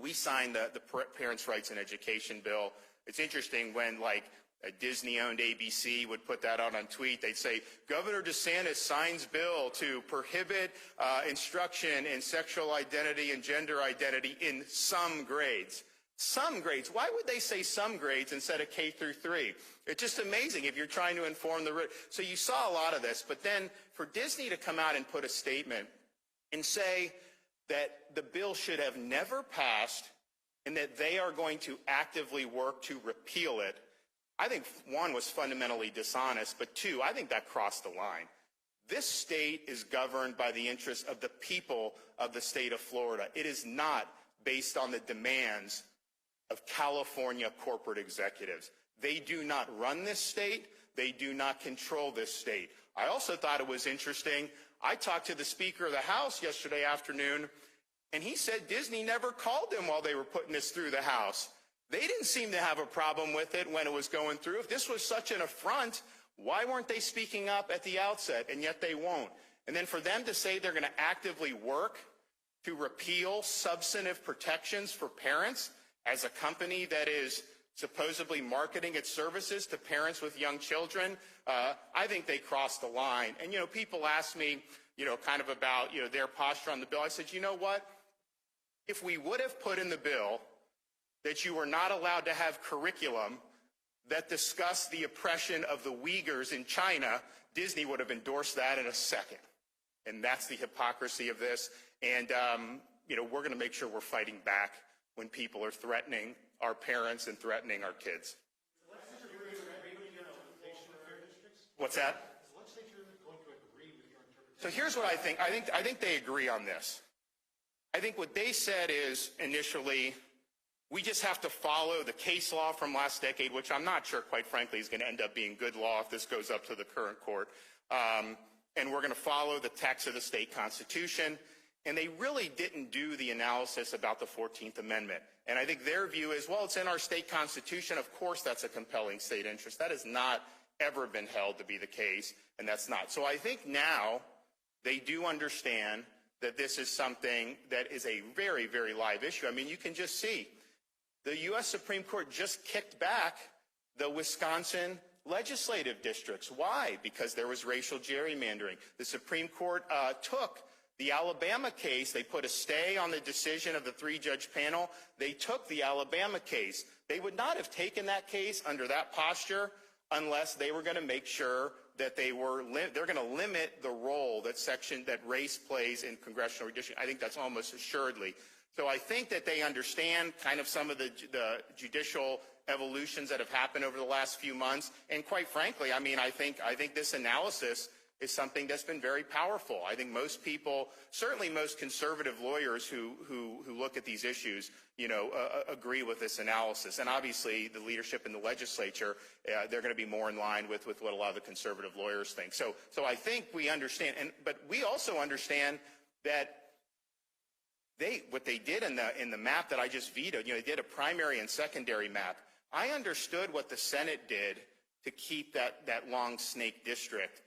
we signed the Parents' Rights in Education bill. It's interesting when, like, a Disney-owned ABC would put that out on tweet. They'd say, Governor DeSantis signs bill to prohibit instruction in sexual identity and gender identity in some grades. Some grades. Why would they say some grades instead of K through 3? It's just amazing if you're trying to inform the... So you saw a lot of this, but then for Disney to come out and put a statement and say that the bill should have never passed and that they are going to actively work to repeal it, I think, one, was fundamentally dishonest, but two, I think that crossed the line. This state is governed by the interests of the people of the state of Florida. It is not based on the demands of California corporate executives. They do not run this state. They do not control this state. I also thought it was interesting. I talked to the Speaker of the House yesterday afternoon, and he said Disney never called them while they were putting this through the House. They didn't seem to have a problem with it when it was going through. If this was such an affront, why weren't they speaking up at the outset? And yet they won't. And then for them to say they're going to actively work to repeal substantive protections for parents as a company that is supposedly marketing its services to parents with young children, I think they crossed the line. And, people ask me, kind of about, their posture on the bill. I said, you know what? If we would have put in the bill that you were not allowed to have curriculum that discussed the oppression of the Uyghurs in China, Disney would have endorsed that in a second. And that's the hypocrisy of this. And, we're going to make sure we're fighting back when people are threatening our parents and threatening our kids. What's that? So here's what I think. I think they agree on this. I think what they said is initially, we just have to follow the case law from last decade, which I'm not sure, quite frankly, is going to end up being good law if this goes up to the current court. And we're going to follow the text of the state constitution. And they really didn't do the analysis about the 14th Amendment. And I think their view is, well, it's in our state constitution. Of course, that's a compelling state interest. That has not ever been held to be the case, and that's not. So I think now they do understand that this is something that is a very, very live issue. I mean, you can just see. The U.S. Supreme Court just kicked back the Wisconsin legislative districts. Why? Because there was racial gerrymandering. The Supreme Court took the Alabama case. They put a stay on the decision of the three-judge panel. They took the Alabama case. They would not have taken that case under that posture unless they were going to make sure that they're going to limit the role that race plays in congressional redistricting. I think that's almost assuredly. So I think that they understand kind of some of the judicial evolutions that have happened over the last few months. And quite frankly, I mean, I think this analysis is something that's been very powerful. I think most people, certainly most conservative lawyers who look at these issues, agree with this analysis. And obviously, the leadership in the legislature, they're going to be more in line with what a lot of the conservative lawyers think. So I think we understand, but we also understand that what they did in the map that I just vetoed, they did a primary and secondary map. I understood what the Senate did to keep that long snake district,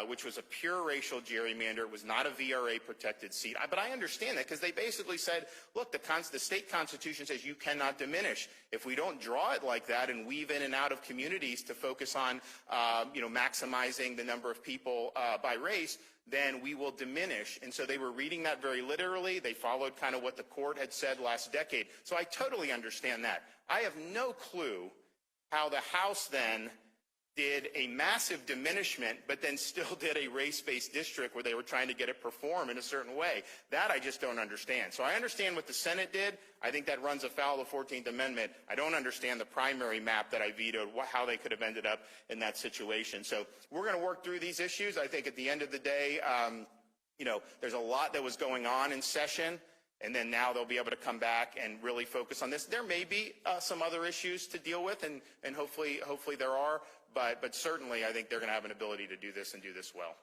which was a pure racial gerrymander. It was not a VRA protected seat. But I understand that because they basically said, look, the state constitution says you cannot diminish. If we don't draw it like that and weave in and out of communities to focus on, maximizing the number of people by race, then we will diminish. And so they were reading that very literally. They followed kind of what the court had said last decade. So I totally understand that. I have no clue how the House then did a massive diminishment, but then still did a race-based district where they were trying to get it performed in a certain way. That I just don't understand. So I understand what the Senate did. I think that runs afoul of the 14th Amendment. I don't understand the primary map that I vetoed, how they could have ended up in that situation. So we're going to work through these issues. I think at the end of the day, there's a lot that was going on in session. And then now they'll be able to come back and really focus on this. There may be some other issues to deal with, and hopefully there are. But certainly, I think they're going to have an ability to do this and do this well.